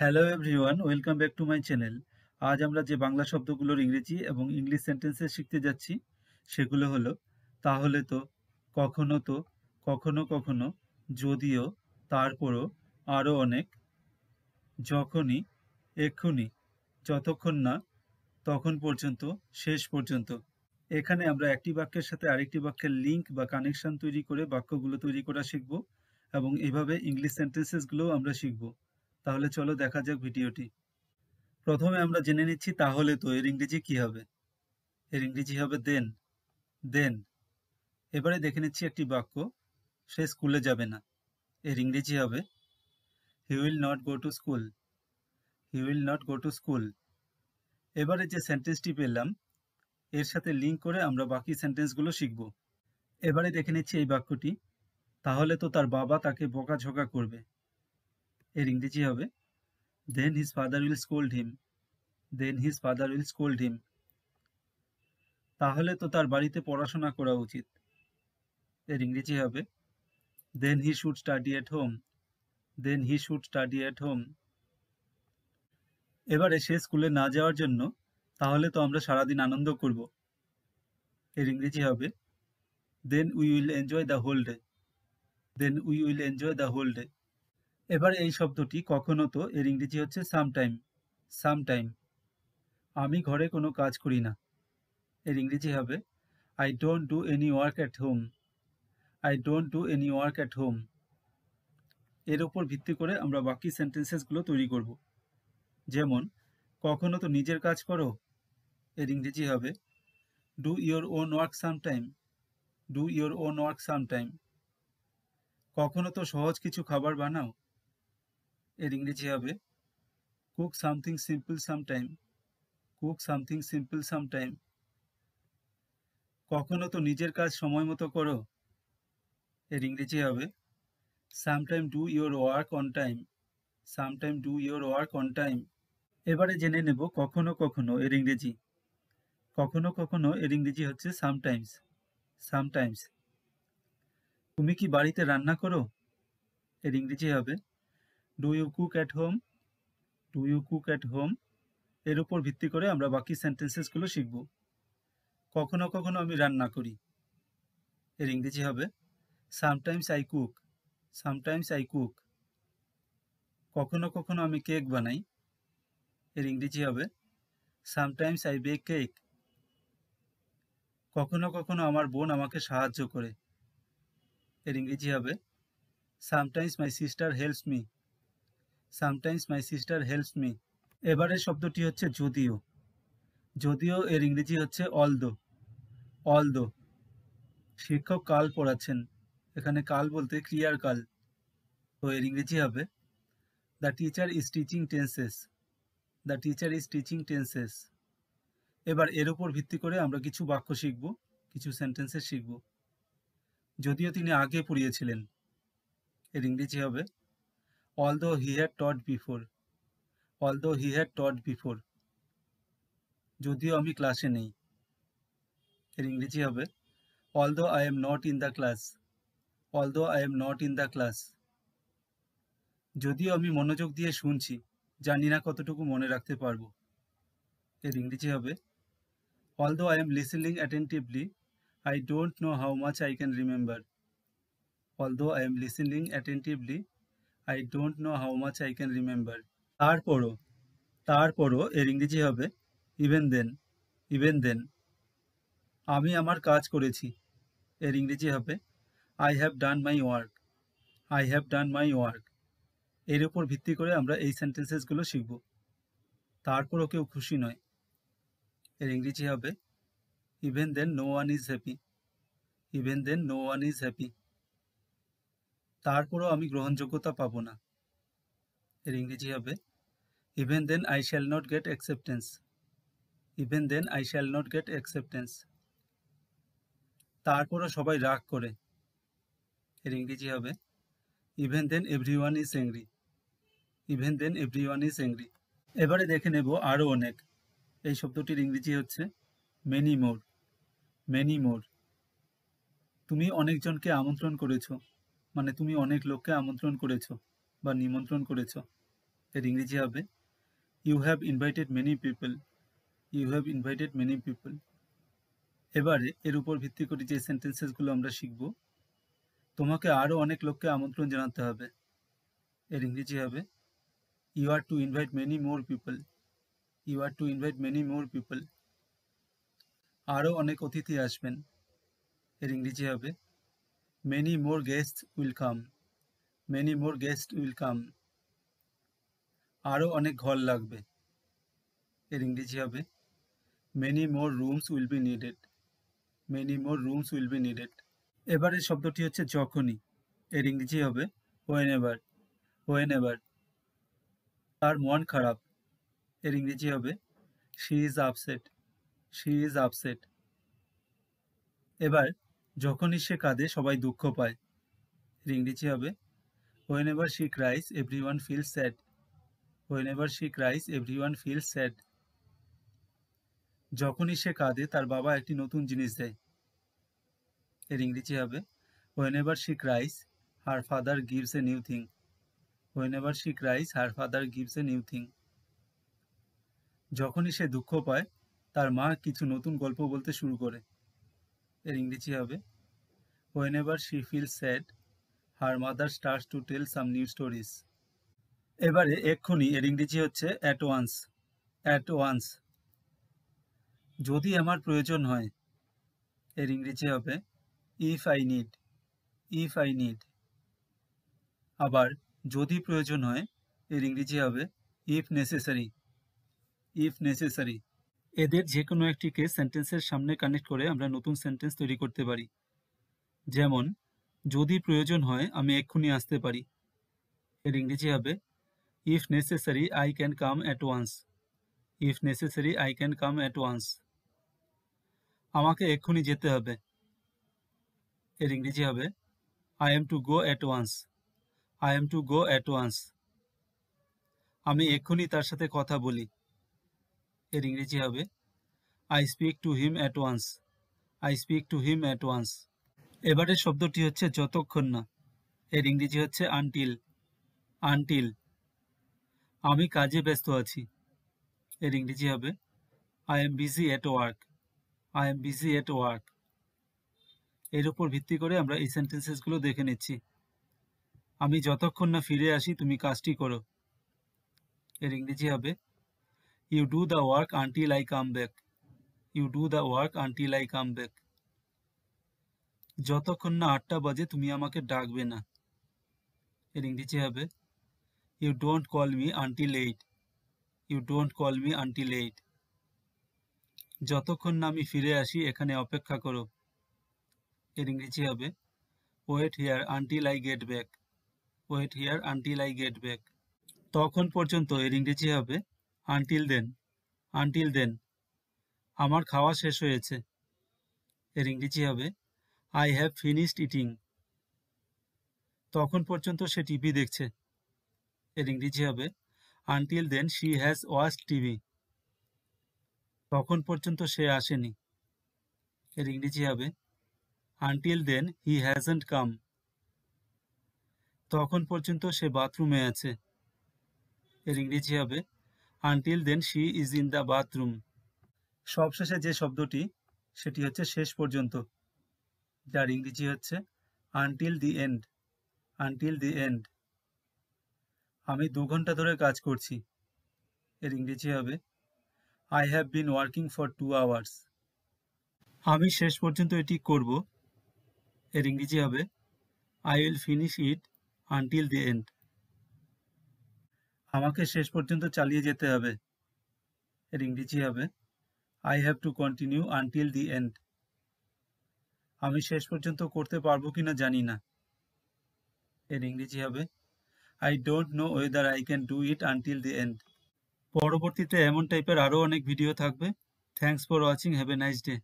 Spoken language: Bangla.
Hello everyone, welcome back to my channel. আজ আমরা যে বাংলা শব্দগুলোর ইংরেজি এবং ইংলিশ সেন্টেন্সেস শিখতে যাচ্ছি সেগুলো হলো তাহলে তো, কখনো তো, কখনো কখনো, যদিও, তারপরও, আরও অনেক, যখনই, এক্ষুনি, যতক্ষণ না, তখন পর্যন্ত, শেষ পর্যন্ত। এখানে আমরা একটি বাক্যের সাথে আরেকটি বাক্যের লিঙ্ক বা কানেকশন তৈরি করে বাক্যগুলো তৈরি করা শিখব এবং এভাবে ইংলিশ সেন্টেন্সেসগুলোও আমরা শিখব। তাহলে চলো দেখা যাক ভিডিওটি। প্রথমে আমরা জেনে নিচ্ছি তাহলে তো এর ইংরেজি কি হবে। এর ইংরেজি হবে দেন। দেন। এবারে দেখে নিচ্ছি একটি বাক্য, সে স্কুলে যাবে না। এর ইংরেজি হবে he will not go to school. He will not go to school. এবারে যে সেন্টেন্সটি পেলাম এর সাথে লিঙ্ক করে আমরা বাকি সেন্টেন্সগুলো শিখব। এবারে দেখে নিচ্ছি এই বাক্যটি, তাহলে তো তার বাবা তাকে বকাঝকা করবে। এর ইংরেজি হবে then his father will scold him. Then his father will scold him. তাহলে তো তার বাড়িতে পড়াশোনা করা উচিত। এর ইংরেজি হবে then he should study at home. then he should study at home. এবারে সে স্কুলে না যাওয়ার জন্য তাহলে তো আমরা সারাদিন আনন্দ করব। এর ইংরেজি হবে then we will enjoy the whole day. then we will enjoy the whole day. এবার এই শব্দটি কখনো তো এর ইংরেজি হচ্ছে sometime. sometime. আমি ঘরে কোনো কাজ করি না। এর ইংরেজি হবে I don't do any work at home. I don't do any work at home. এর উপর ভিত্তি করে আমরা বাকি সেন্টেন্সেসগুলো তৈরি করব। যেমন কখনো তো নিজের কাজ করো। এর ইংরেজি হবে do your own work sometime. Do your own work sometime. কখনো তো সহজ কিছু খাবার বানাও। এর ইংরেজি হবে cook something simple sometime. Cook something simple sometime. কখনো তো নিজের কাজ সময় মতো করো। এর ইংরেজি হবে sometime do your work on time. Sometime do your work on time. এবারে জেনে নেব কখনো কখনো এর ইংরেজি। কখনো কখনো এর ইংরেজি হচ্ছে সামটাইমস। সামটাইমস। তুমি কি বাড়িতে রান্না করো? এর ইংরেজি হবে do you cook at home. Do you cook at home. এর উপর ভিত্তি করে আমরা বাকি সেন্টেন্সেসগুলো শিখব। কখনো কখনো আমি রান্না করি। এর ইংরেজি হবে sometimes I cook. Sometimes I cook. কখনো কখনো আমি কেক বানাই। এর ইংরেজি হবে সামটাইমস আই বেক কেক। কখনো কখনো আমার বোন আমাকে সাহায্য করে। এর ইংরেজি হবে sometimes my sister helps me. Sometimes my sister helps me. এবারের শব্দটি হচ্ছে যদিও। যদিও এর ইংরেজি হচ্ছে অলদো। অলদো। শিক্ষক কাল পড়াচ্ছেন। এখানে কাল বলতে ক্রিয়ার কাল। তো এর ইংরেজি হবে the teacher is teaching tenses. The teacher is teaching tenses. এবার এর উপর ভিত্তি করে আমরা কিছু বাক্য শিখব, কিছু সেন্টেন্সেস শিখব। যদিও তিনি আগে পড়িয়েছিলেন। এর ইংরেজি হবে although he had taught before. Although he had taught before. যদিও আমি ক্লাসে নেই। এর ইংরেজি হবে although I am not in the class. Although I am not in the class. যদিও আমি মনোযোগ দিয়ে শুনছি, জানি না কতটুকু মনে রাখতে পারবো। এর ইংরেজি হবে although I am listening attentively, I don't know how much I can remember. Although I am listening attentively, I don't know how much I can remember. তারপরও, তারপরও এর ইংরেজি হবে even then. Even then. আমি আমার কাজ করেছি। এর ইংরেজি হবে I have done my work. I have done my work. এর উপর ভিত্তি করে আমরা এই সেন্টেন্সেসগুলো শিখব। তারপরও কেউ খুশি নয়। এর ইংরেজি হবে even then no one is happy. Even then no one is happy. তারপরও আমি গ্রহণযোগ্যতা পাবো না। এর ইংরেজি হবে even then I shall not get acceptance. Even then I shall not get acceptance. তারপরও সবাই রাগ করে। এর ইংরেজি হবে even then everyone is angry. Even then everyone is angry. এবারে দেখে নেব আরও অনেক। এই শব্দটির ইংরেজি হচ্ছে মেনি মোর। Many more. তুমি অনেকজনকে আমন্ত্রণ করেছো, মানে তুমি অনেক লোককে আমন্ত্রণ করেছো বা নিমন্ত্রণ করেছো। এর ইংরেজি হবে you have invited many people. You have invited many people. এবারে এর উপর ভিত্তি করে যে সেন্টেন্সেসগুলো আমরা শিখব, তোমাকে আরও অনেক লোককে আমন্ত্রণ জানাতে হবে। এর ইংরেজি হবে you are to invite many more people. You are to invite many more people. আরও অনেক অতিথি আসবেন। এর ইংরেজি হবে many more guest will come. Many more guest will come. আরও অনেক ঘর লাগবে। এর ইংরেজি হবে many more rooms will be needed. Many more rooms will be needed. এবারের শব্দটি হচ্ছে যখনই। এর ইংরেজি হবে হোয়েনেভার। হোয়েনেভার। তার মন খারাপ। এর ইংরেজি হবে she is upset. She is upset. এবার যখনই সে কাঁদে সবাই দুঃখ পায়। এর ইংরেজি হবে whenever she ক্রাইস everyone feels sad. হোয়েনেভার she ক্রাইস everyone feels sad. যখনই সে কাঁদে তার বাবা একটি নতুন জিনিস দেয়। এর ইংরেজি হবে whenever she ক্রাইস her father gives a new thing. হোয়েনেভার she ক্রাইস her father gives a new thing. যখনই সে দুঃখ পায় তার মা কিছু নতুন গল্প বলতে শুরু করে। এর ইংরেজি হবে whenever she feels sad her mother starts to tell some new stories. এবারে এক্ষুনি এর ইংরেজি হচ্ছে অ্যাট ওয়ান্স। At once. যদি আমার প্রয়োজন হয়। এর ইংরেজি হবে if I need. If I need. আবার যদি প্রয়োজন হয় এর ইংরেজি হবে ইফ নেসেসারি। If necessary. এদের যে কোনো একটিকে সেন্টেন্সের সামনে কানেক্ট করে আমরা নতুন সেন্টেন্স তৈরি করতে পারি। যেমন যদি প্রয়োজন হয় আমি এক্ষুনি আসতে পারি। এর ইংরেজি হবে if necessary I can come at once. If necessary I can come at once. আমাকে এক্ষুনি যেতে হবে। এর ইংরেজি হবে I am to go at once. I am to go at once. আমি এক্ষুনি তার সাথে কথা বলি। এর ইংরেজি হবে I speak to him at once. I speak to him at once. এবারের শব্দটি হচ্ছে যতক্ষণ না। এর ইংরেজি হচ্ছে আনটিল। আনটিল। আমি কাজে ব্যস্ত আছি। এর ইংরেজি হবে I am busy at work. I am busy at work. এর উপর ভিত্তি করে আমরা এই সেন্টেন্সেসগুলো দেখে নিচ্ছি। আমি যতক্ষণ না ফিরে আসি তুমি কাজটি করো। এর ইংরেজি হবে you do the work until I come back. You do the work until I come back. যতক্ষণ না 8টা বাজে তুমি আমাকে ডাকবে না। এর ইংরেজি হবে you don't call me until 8। You don't call me until 8। যতক্ষণ না আমি ফিরে আসি এখানে অপেক্ষা করো। এর ইংরেজি হবে wait here until I get back. Wait here until I get back. তখন পর্যন্ত এর ইংরেজি হবে আনটিল দেন। আনটিল দেন। আমার খাওয়া শেষ হয়েছে। এর ইংরেজি হবে আই হ্যাভ ফিনিশড ইটিং। তখন পর্যন্ত সে টিভি দেখছে। এর ইংরেজি হবে until then she has watched TV. তখন পর্যন্ত সে আসেনি। এর ইংরেজি হবে আনটিল দেন হি হ্যাজন্ট কাম। তখন পর্যন্ত সে বাথরুমে আছে। এর ইংরেজি হবে until then she is in the bathroom. সবশেষে যে শব্দটি সেটি হচ্ছে শেষ পর্যন্ত, যার ইংরেজি হচ্ছে until the end. Until the end. আমি 2 ঘন্টা ধরে কাজ করছি। এর ইংরেজি হবে I have been working for 2 hours. আমি শেষ পর্যন্ত এটি করব। এর ইংরেজি হবে I will finish it until the end. আমাকে শেষ পর্যন্ত চালিয়ে যেতে হবে। এর ইংরেজি হবে I have to continue until the end. আমি শেষ পর্যন্ত করতে পারবো কিনা জানি না। এর ইংরেজি হবে I don't know whether I can do it until the end. পরবর্তীতে এমন টাইপের আরও অনেক ভিডিও থাকবে। Thanks for watching. Have a nice day.